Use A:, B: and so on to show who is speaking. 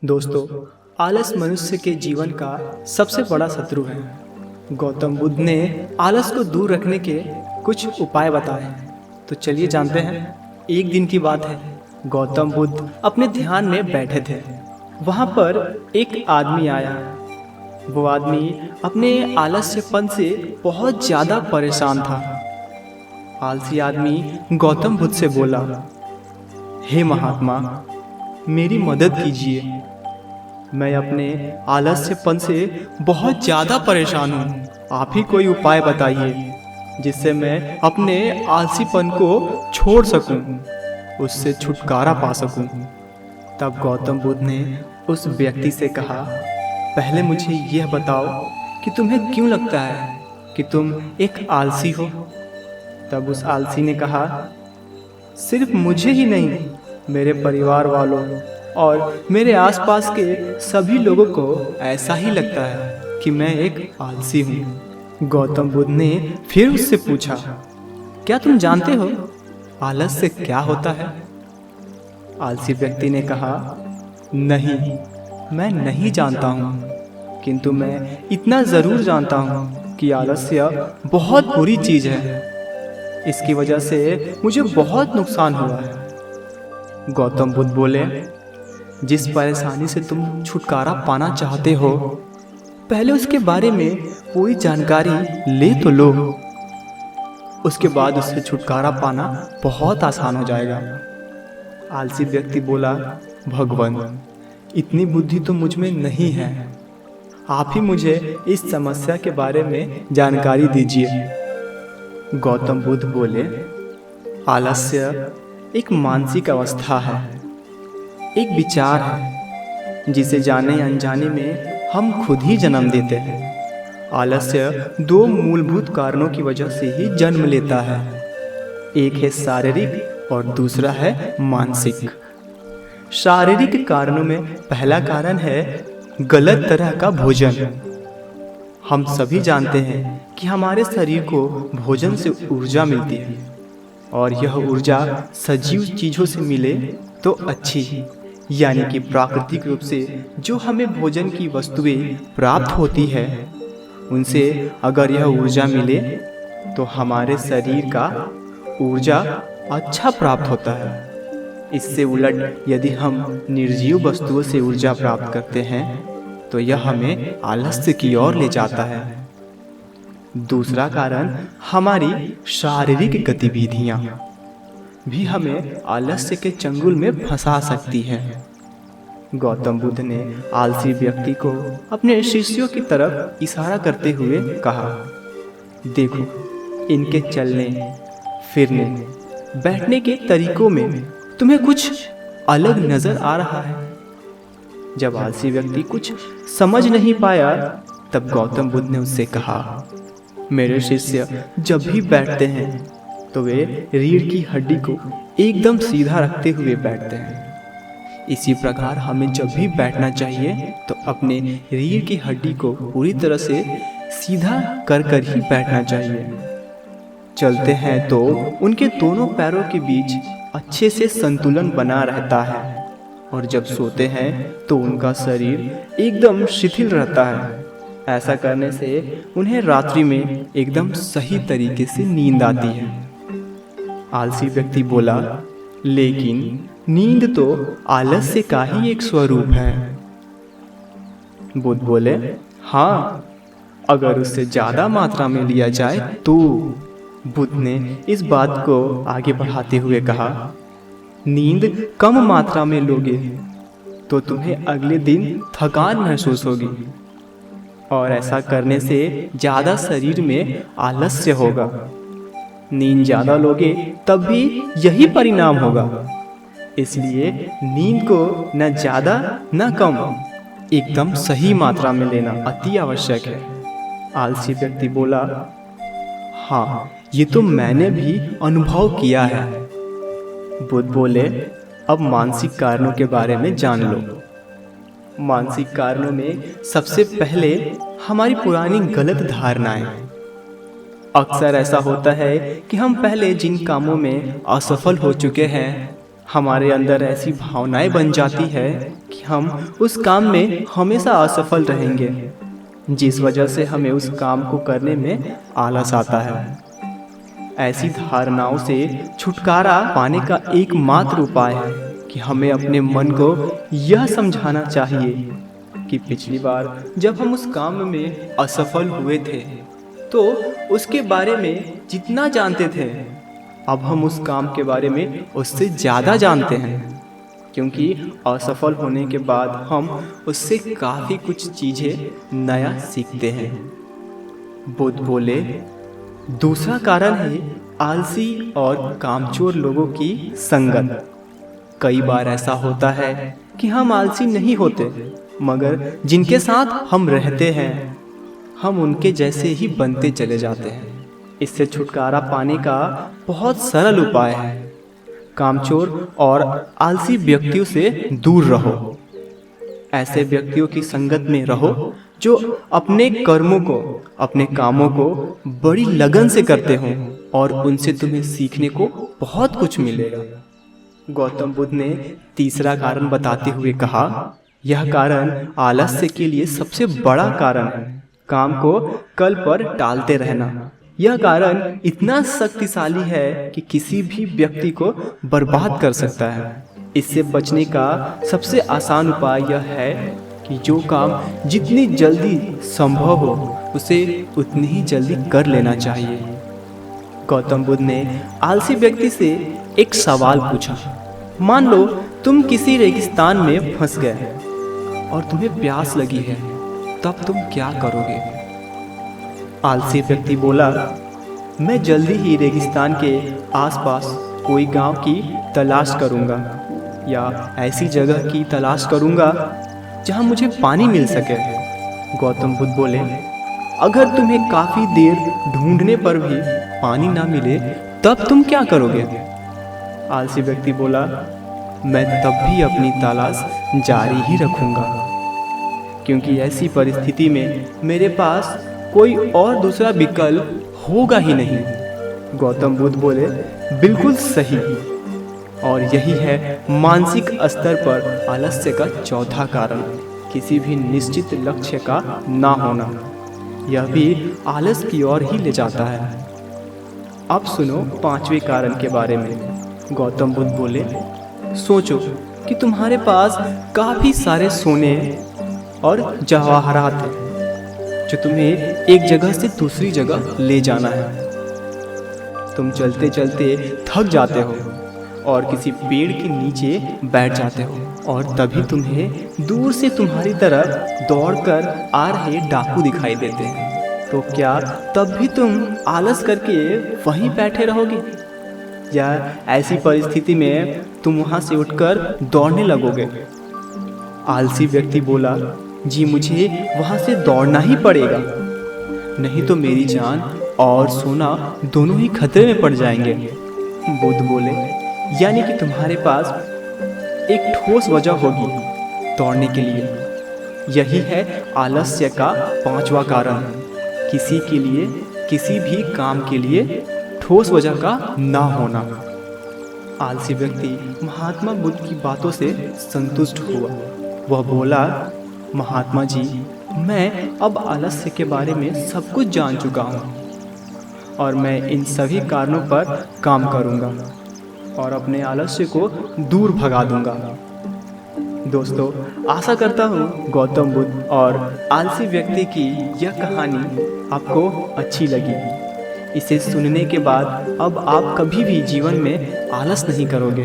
A: दोस्तों, आलस मनुष्य के जीवन का सबसे बड़ा शत्रु है। गौतम बुद्ध ने आलस को दूर रखने के कुछ उपाय बताए। तो चलिए जानते हैं। एक दिन की बात है, गौतम बुद्ध अपने ध्यान में बैठे थे। वहाँ पर एक आदमी आया। वो आदमी अपने आलस्यपन से बहुत ज़्यादा परेशान था। आलसी आदमी गौतम बुद्ध से बोला, हे महात्मा, मेरी मदद कीजिए। मैं अपने आलस्यपन से बहुत ज़्यादा परेशान हूँ। आप ही कोई उपाय बताइए जिससे मैं अपने आलसीपन को छोड़ सकूं, उससे छुटकारा पा सकूं। तब गौतम बुद्ध ने उस व्यक्ति से कहा, पहले मुझे यह बताओ कि तुम्हें क्यों लगता है कि तुम एक आलसी हो। तब उस आलसी ने कहा, सिर्फ मुझे ही नहीं, मेरे परिवार वालों और मेरे आसपास के सभी लोगों को ऐसा ही लगता है कि मैं एक आलसी हूँ। गौतम बुद्ध ने फिर उससे पूछा, क्या तुम जानते हो आलस से क्या होता है? आलसी व्यक्ति ने कहा, नहीं, मैं नहीं जानता हूँ, किंतु मैं इतना ज़रूर जानता हूँ कि आलस्य बहुत बुरी चीज़ है। इसकी वजह से मुझे बहुत नुकसान हुआ है। गौतम बुद्ध बोले, जिस परेशानी से तुम छुटकारा पाना चाहते हो, पहले उसके बारे में पूरी जानकारी ले तो लो। उसके बाद उससे छुटकारा पाना बहुत आसान हो जाएगा। आलसी व्यक्ति बोला, भगवान, इतनी बुद्धि तो मुझ में नहीं है। आप ही मुझे इस समस्या के बारे में जानकारी दीजिए। गौतम बुद्ध बोले, आलस्य एक मानसिक अवस्था है, एक विचार है जिसे जाने अनजाने में हम खुद ही जन्म देते हैं। आलस्य दो मूलभूत कारणों की वजह से ही जन्म लेता है। एक है शारीरिक और दूसरा है मानसिक। शारीरिक कारणों में पहला कारण है गलत तरह का भोजन। हम सभी जानते हैं कि हमारे शरीर को भोजन से ऊर्जा मिलती है, और यह ऊर्जा सजीव चीज़ों से मिले तो अच्छी, यानी कि प्राकृतिक रूप से जो हमें भोजन की वस्तुएं प्राप्त होती है, उनसे अगर यह ऊर्जा मिले तो हमारे शरीर का ऊर्जा अच्छा प्राप्त होता है। इससे उलट यदि हम निर्जीव वस्तुओं से ऊर्जा प्राप्त करते हैं तो यह हमें आलस्य की ओर ले जाता है। दूसरा कारण हमारी शारीरिक गतिविधियां भी हमें आलस्य के चंगुल में फंसा सकती हैं। गौतम बुद्ध ने आलसी व्यक्ति को अपने शिष्यों की तरफ इशारा करते हुए कहा, देखो, इनके चलने, फिरने, बैठने के तरीकों में तुम्हें कुछ अलग नजर आ रहा है। जब आलसी व्यक्ति कुछ समझ नहीं पाया, तब गौतम बुद्ध ने उससे कहा, मेरे शिष्य जब भी बैठते हैं तो वे रीढ़ की हड्डी को एकदम सीधा रखते हुए बैठते हैं। इसी प्रकार हमें जब भी बैठना चाहिए तो अपने रीढ़ की हड्डी को पूरी तरह से सीधा कर कर ही बैठना चाहिए। चलते हैं तो उनके दोनों पैरों के बीच अच्छे से संतुलन बना रहता है, और जब सोते हैं तो उनका शरीर एकदम शिथिल रहता है। ऐसा करने से उन्हें रात्रि में एकदम सही तरीके से नींद आती है। आलसी व्यक्ति बोला, लेकिन नींद तो आलस्य का ही एक स्वरूप है। बुद्ध बोले, हाँ, अगर उससे ज्यादा मात्रा में लिया जाए तो। बुद्ध ने इस बात को आगे बढ़ाते हुए कहा, नींद कम मात्रा में लोगे तो तुम्हें अगले दिन थकान महसूस होगी, और ऐसा करने से ज़्यादा शरीर में आलस्य होगा। नींद ज़्यादा लोगे तब भी यही परिणाम होगा। इसलिए नींद को न ज़्यादा न कम, एकदम सही मात्रा में लेना अति आवश्यक है। आलसी व्यक्ति बोला, हाँ, ये तो मैंने भी अनुभव किया है। बुद्ध बोले, अब मानसिक कारणों के बारे में जान लो। मानसिक कारणों में सबसे पहले हमारी पुरानी गलत धारणाएं। अक्सर ऐसा होता है कि हम पहले जिन कामों में असफल हो चुके हैं, हमारे अंदर ऐसी भावनाएं बन जाती है कि हम उस काम में हमेशा असफल रहेंगे, जिस वजह से हमें उस काम को करने में आलस आता है। ऐसी धारणाओं से छुटकारा पाने का एकमात्र उपाय है कि हमें अपने मन को यह समझाना चाहिए कि पिछली बार जब हम उस काम में असफल हुए थे तो उसके बारे में जितना जानते थे, अब हम उस काम के बारे में उससे ज़्यादा जानते हैं, क्योंकि असफल होने के बाद हम उससे काफ़ी कुछ चीज़ें नया सीखते हैं। बुद्ध बोले, दूसरा कारण है आलसी और कामचोर लोगों की संगत। कई बार ऐसा होता है कि हम आलसी नहीं होते, मगर जिनके साथ हम रहते हैं हम उनके जैसे ही बनते चले जाते हैं। इससे छुटकारा पाने का बहुत सरल उपाय है, कामचोर और आलसी व्यक्तियों से दूर रहो। ऐसे व्यक्तियों की संगत में रहो जो अपने कर्मों को, अपने कामों को बड़ी लगन से करते हों और उनसे तुम्हें सीखने को बहुत कुछ मिलेगा। गौतम बुद्ध ने तीसरा कारण बताते हुए कहा, यह कारण आलस्य के लिए सबसे बड़ा कारण है, काम को कल पर टालते रहना। यह कारण इतना शक्तिशाली है कि किसी भी व्यक्ति को बर्बाद कर सकता है। इससे बचने का सबसे आसान उपाय यह है कि जो काम जितनी जल्दी संभव हो उसे उतनी ही जल्दी कर लेना चाहिए। गौतम बुद्ध ने आलसी व्यक्ति से एक सवाल पूछा। मान लो तुम किसी रेगिस्तान में फंस गए और तुम्हें प्यास लगी है, तब तुम क्या करोगे? आलसी व्यक्ति बोला, मैं जल्दी ही रेगिस्तान के आसपास कोई गांव की तलाश करूंगा या ऐसी जगह की तलाश करूंगा जहां मुझे पानी मिल सके। गौतम बुद्ध बोले, अगर तुम्हें काफ़ी देर ढूंढने पर भी पानी ना मिले तब तुम क्या करोगे? आलसी व्यक्ति बोला, मैं तब भी अपनी तलाश जारी ही रखूंगा, क्योंकि ऐसी परिस्थिति में मेरे पास कोई और दूसरा विकल्प होगा ही नहीं। गौतम बुद्ध बोले, बिल्कुल सही। और यही है मानसिक स्तर पर आलस्य का चौथा कारण, किसी भी निश्चित लक्ष्य का ना होना। यह भी आलस की ओर ही ले जाता है। अब सुनो पांचवें कारण के बारे में। गौतम बुद्ध बोले, सोचो कि तुम्हारे पास काफ़ी सारे सोने और जवाहरात हैं जो तुम्हें एक जगह से दूसरी जगह ले जाना है। तुम चलते चलते थक जाते हो और किसी पेड़ के नीचे बैठ जाते हो और तभी तुम्हें दूर से तुम्हारी तरफ दौड़कर आ रहे डाकू दिखाई देते हैं। तो क्या तब भी तुम आलस करके वहीं बैठे रहोगे या ऐसी परिस्थिति में तुम वहां से उठकर दौड़ने लगोगे? आलसी व्यक्ति बोला, जी मुझे वहां से दौड़ना ही पड़ेगा, नहीं तो मेरी जान और सोना दोनों ही खतरे में पड़ जाएंगे। बुद्ध बोले, यानी कि तुम्हारे पास एक ठोस वजह होगी दौड़ने के लिए। यही है आलस्य का पांचवा कारण, किसी के लिए, किसी भी काम के लिए ठोस वजह का ना होना। आलसी व्यक्ति महात्मा बुद्ध की बातों से संतुष्ट हुआ। वह बोला, महात्मा जी, मैं अब आलस्य के बारे में सब कुछ जान चुका हूँ और मैं इन सभी कारणों पर काम करूँगा और अपने आलस्य को दूर भगा दूंगा। दोस्तों, आशा करता हूँ गौतम बुद्ध और आलसी व्यक्ति की यह कहानी आपको अच्छी लगी। इसे सुनने के बाद अब आप कभी भी जीवन में आलस नहीं करोगे।